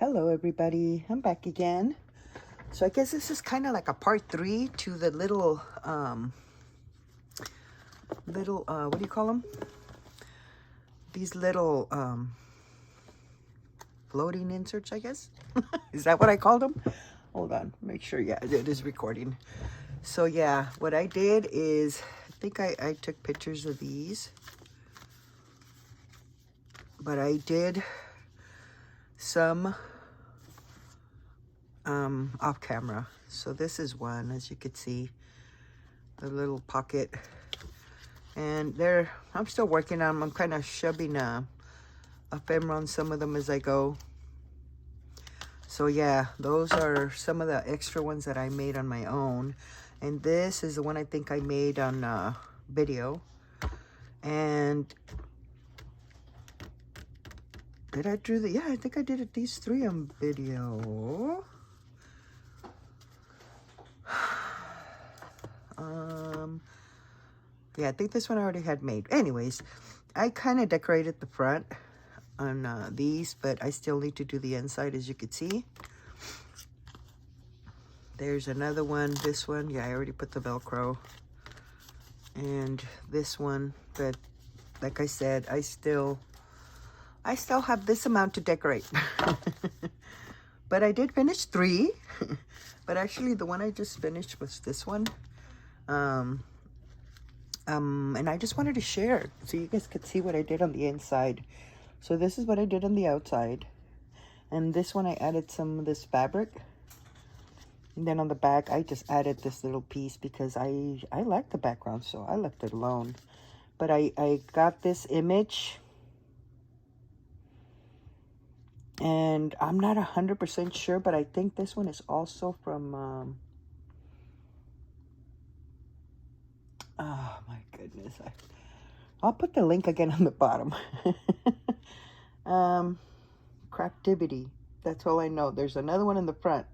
Hello everybody, I'm back again. So I guess this is kind of like a part 3 to the little what do you call them? These little floating inserts, I guess. Is that what I called them? Hold on, make sure. Yeah, it is recording. So yeah, what I did is, I think I took pictures of these, but I did some off camera. So this is one, as you can see, the little pocket, and I'm still working on them. I'm kind of shoving ephemera on some of them as I go. So yeah, those are some of the extra ones that I made on my own, and this is the one I think I made on video. And did I do the, yeah, I think I did these 3 on video. Yeah, I think this one I already had made. Anyways, I kind of decorated the front on these, but I still need to do the inside, as you can see. There's another one, this one. Yeah, I already put the Velcro. And this one, but like I said, I still have this amount to decorate. But I did finish 3. But actually, the one I just finished was this one. And I just wanted to share so you guys could see what I did on the inside. So this is what I did on the outside. And this one I added some of this fabric. And then on the back, I just added this little piece because I like the background, so I left it alone. But I got this image, and I'm not 100% sure, but I think this one is also from, oh my goodness. I'll put the link again on the bottom. Craftivity. That's all I know. There's another one in the front.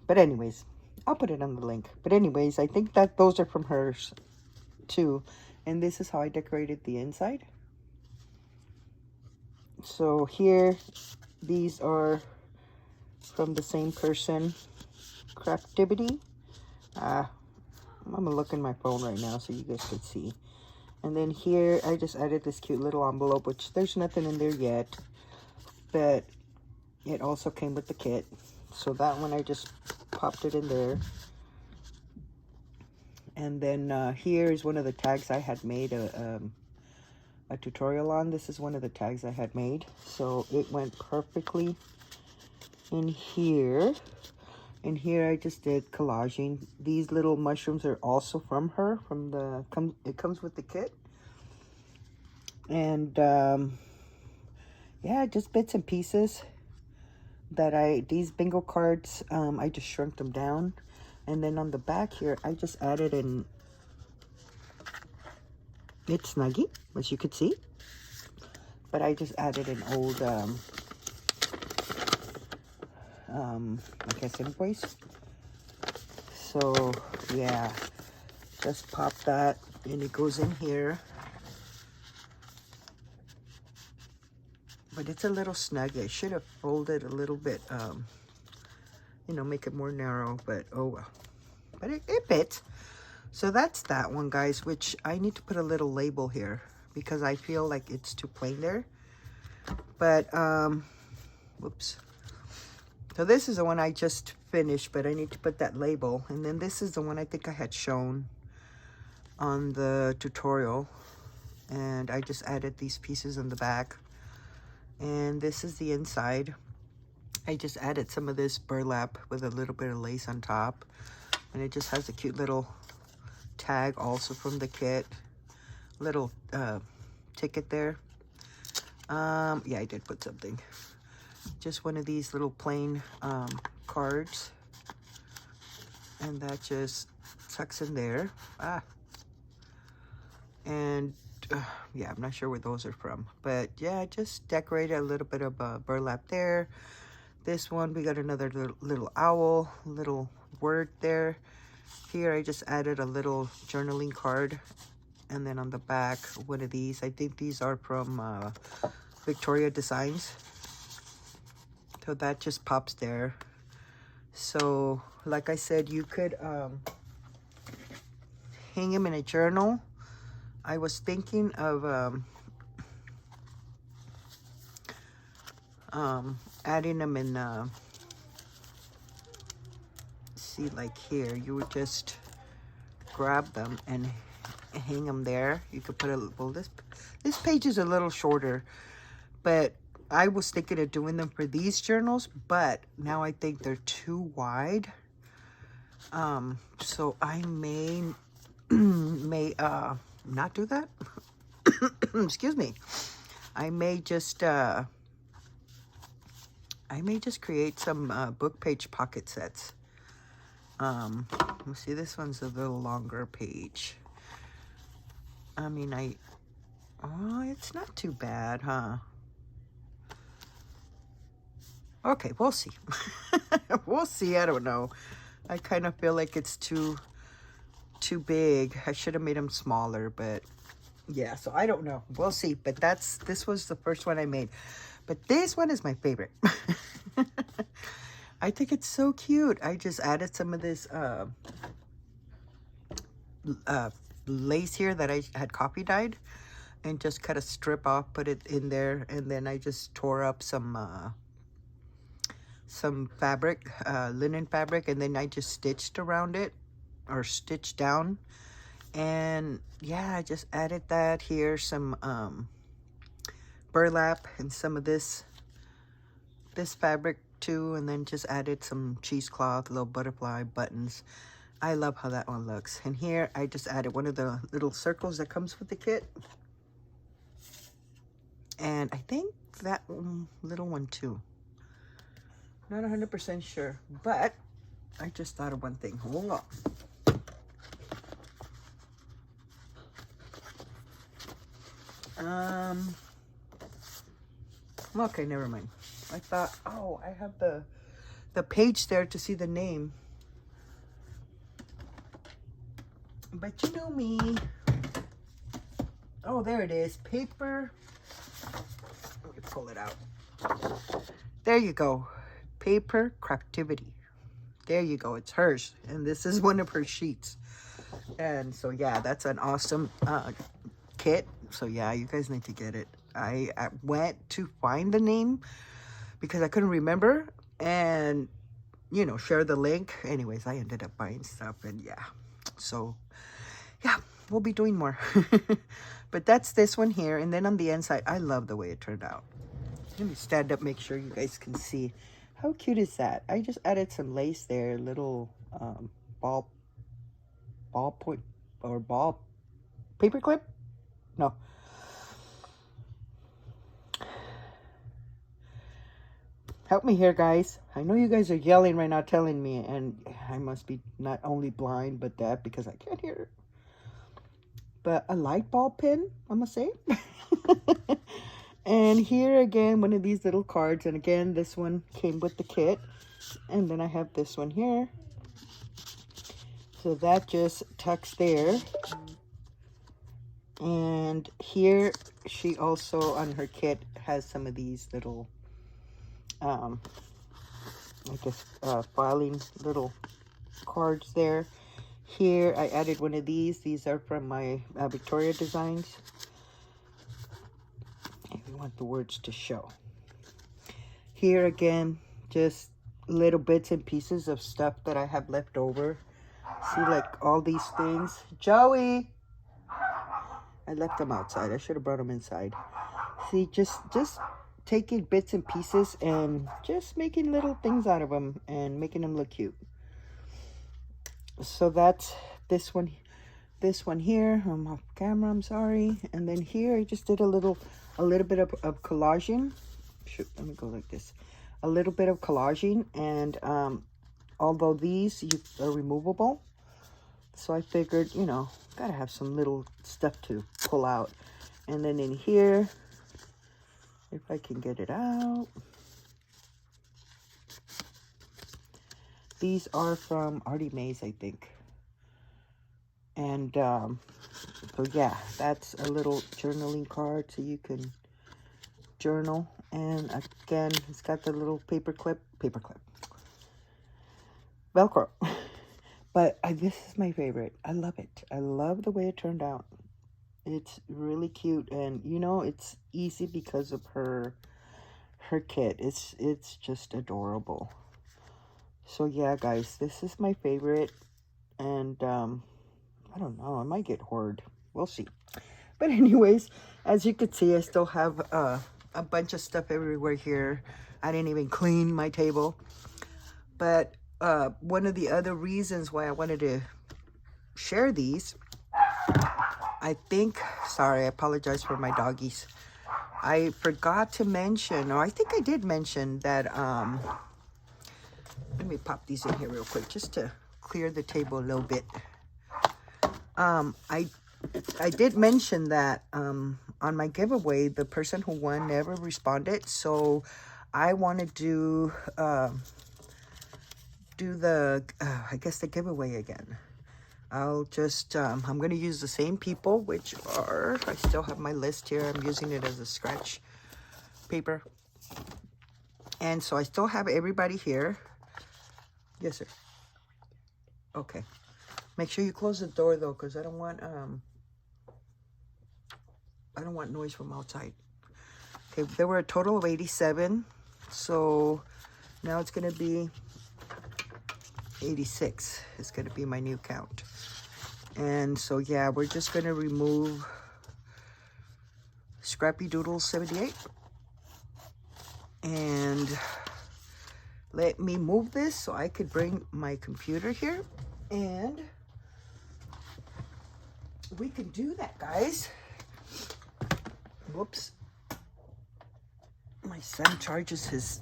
But anyways, I'll put it on the link. But anyways, I think that those are from hers too. And this is how I decorated the inside. So here, these are from the same person, Craftivity. I'm gonna look in my phone right now so you guys can see. And then here, I just added this cute little envelope, which there's nothing in there yet, but it also came with the kit. So that one, I just popped it in there. And then here is one of the tags I had made a tutorial on. This is one of the tags I had made. So it went perfectly in here. And here I just did collaging. These little mushrooms are also from her, from the, it comes with the kit. And yeah, just bits and pieces that these bingo cards, I just shrunk them down. And then on the back here, I just added in, it's Snuggie, as you could see. But I just added an old, I guess invoice. So yeah, just pop that and it goes in here. But it's a little snuggie. I should have folded a little bit, you know, make it more narrow, but oh well. But it fits. So that's that one, guys, which I need to put a little label here because I feel like it's too plain there. But, whoops. So this is the one I just finished, but I need to put that label. And then this is the one I think I had shown on the tutorial. And I just added these pieces on the back. And this is the inside. I just added some of this burlap with a little bit of lace on top. And it just has a cute little tag also from the kit. Little ticket there. Yeah, I did put something. Just one of these little plain cards. And that just tucks in there. And yeah, I'm not sure where those are from. But yeah, just decorated a little bit of burlap there. This one, we got another little owl, little word there. Here, I just added a little journaling card. And then on the back, one of these. I think these are from Victoria Designs. So that just pops there. So like I said, you could hang them in a journal. I was thinking of adding them in, see, like here, you would just grab them and hang them there. You could put a, well, this page is a little shorter, but I was thinking of doing them for these journals, but now I think they're too wide. So I may not do that. Excuse me. I may just create some book page pocket sets. Let's see, this one's a little longer page. I mean, oh, it's not too bad, huh? Okay, we'll see. We'll see. I don't know. I kind of feel like it's too big. I should have made them smaller, but yeah, so I don't know. We'll see. But this was the first one I made. But this one is my favorite. I think it's so cute. I just added some of this lace here that I had copy dyed and just cut a strip off, put it in there, and then I just tore up some fabric, linen fabric, and then I just stitched around it, or stitched down. And yeah, I just added that here, some burlap and some of this fabric too, and then just added some cheesecloth, little butterfly buttons. I love how that one looks. And here I just added one of the little circles that comes with the kit, and I think that little one too. Not 100% sure, but I just thought of one thing. Hold on. Okay, never mind. I thought, oh, I have the page there to see the name. But you know me. Oh, there it is. Paper. Let me pull it out. There you go. Paper Craftivity. There you go. It's hers. And this is one of her sheets. And so, yeah, that's an awesome kit. So, yeah, you guys need to get it. I went to find the name because I couldn't remember, and, you know, share the link. Anyways, I ended up buying stuff, and yeah. So, yeah, we'll be doing more. But that's this one here. And then on the inside, I love the way it turned out. Let me stand up, make sure you guys can see. How cute is that? I just added some lace there, little ball point, or ball paper clip? No. Help me here, guys. I know you guys are yelling right now, telling me, and I must be not only blind, but deaf because I can't hear. But a light ball pen, I'm gonna say. And here again, one of these little cards, and again, this one came with the kit. And then I have this one here. So that just tucks there. And here, she also, on her kit, has some of these little, I guess, filing little cards there. Here, I added one of these. These are from my Victoria Designs. If you want the words to show. Here again, just little bits and pieces of stuff that I have left over. See, like all these things. Joey! I left them outside. I should have brought them inside. See, just taking bits and pieces and just making little things out of them and making them look cute. So that's this one here. I'm off camera, I'm sorry. And then here I just did a little bit of collaging. Shoot, let me go like this. A little bit of collaging, and although these are removable, so I figured, you know, gotta have some little stuff to pull out. And then in here, if I can get it out, these are from Artie Mays, I think. And so yeah, that's a little journaling card, so you can journal. And again, it's got the little paper clip, Velcro. But this is my favorite. I love it. I love the way it turned out. It's really cute, and you know, it's easy because of her kit. It's just adorable. So yeah, guys, this is my favorite, and I don't know, I might get hoard. We'll see. But anyways, as you can see, I still have a bunch of stuff everywhere here. I didn't even clean my table. But one of the other reasons why I wanted to share these, I think, sorry, I apologize for my doggies. I forgot to mention, or I think I did mention that, let me pop these in here real quick just to clear the table a little bit. I did mention that on my giveaway, the person who won never responded, so I want to do the I guess the giveaway again. I'll just I'm going to use the same people, which are, I still have my list here. I'm using it as a scratch paper, and so I still have everybody here. Yes, sir. Okay. Make sure you close the door though, because I don't want noise from outside. Okay, there were a total of 87, so now it's going to be 86. It's going to be my new count. And so yeah, we're just going to remove Scrappy Doodle 78. And let me move this so I could bring my computer here, and we can do that, guys. Whoops. My son charges his,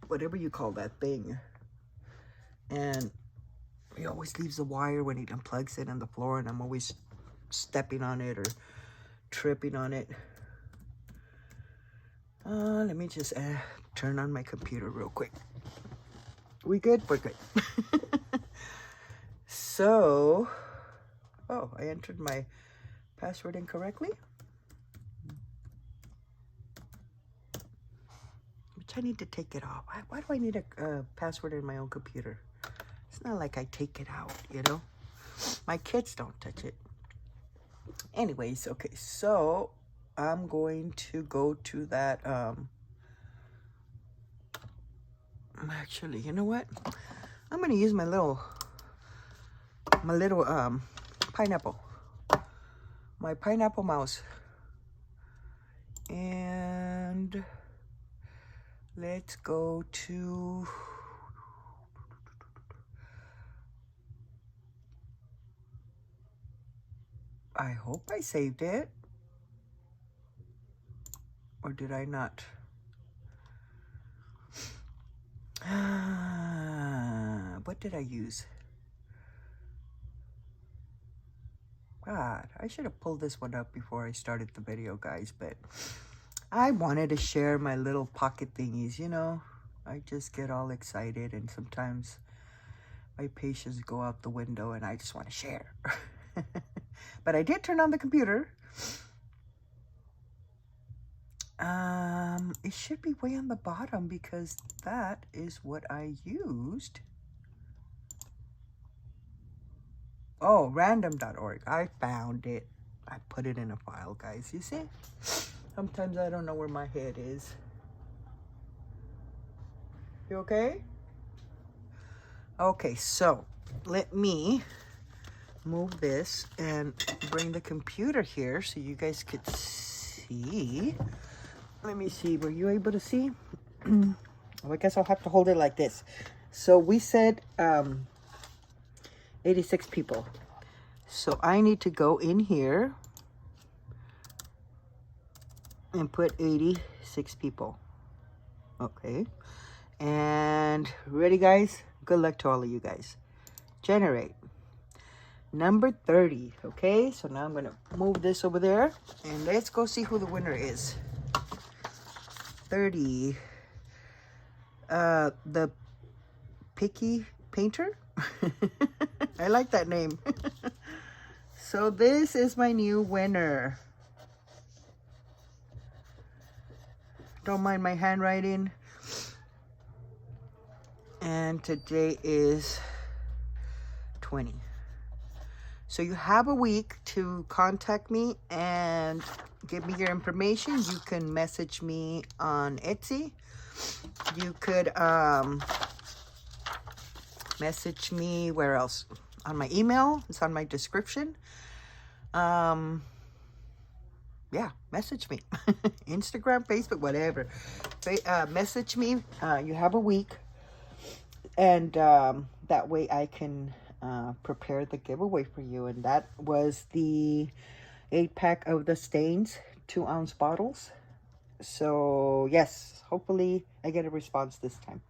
whatever you call that thing, and he always leaves the wire when he unplugs it on the floor, and I'm always stepping on it or tripping on it. Let me just turn on my computer real quick. We good? We're good. So, oh, I entered my password incorrectly. Which I need to take it off. Why do I need a password in my own computer? It's not like I take it out, you know? My kids don't touch it. Anyways, okay, so I'm going to go to that, actually, you know what? I'm going to use my little pineapple. My pineapple mouse. And let's go to, I hope I saved it. Or did I not? What did I use? God, I should have pulled this one up before I started the video, guys, but I wanted to share my little pocket thingies, you know? I just get all excited, and sometimes my patience go out the window, and I just want to share. But I did turn on the computer. It should be way on the bottom because that is what I used. Oh, random.org. I found it. I put it in a file, guys. You see? Sometimes I don't know where my head is. You okay? Okay, so let me move this and bring the computer here so you guys could see. Let me see. Were you able to see? Well, I guess I'll have to hold it like this. So we said 86 people. So I need to go in here and put 86 people. Okay. And ready, guys? Good luck to all of you guys. Generate. Number 30. Okay. So now I'm going to move this over there. And let's go see who the winner is. 30. The Picky Painter. I like that name. So this is my new winner. Don't mind my handwriting. And today is 20. So you have a week to contact me and give me your information. You can message me on Etsy. You could message me where else? On my email. It's on my description. Yeah, message me. Instagram, Facebook, whatever. Message me. You have a week. And that way I can prepare the giveaway for you. And that was the 8-pack of the Stainz 2-ounce bottles. So yes, hopefully I get a response this time.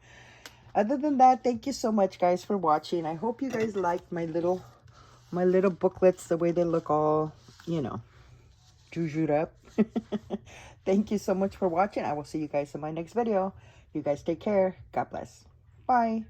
Other than that, thank you so much, guys, for watching. I hope you guys liked my little booklets, the way they look all, you know, jujued up. Thank you so much for watching. I will see you guys in my next video. You guys take care. God bless. Bye.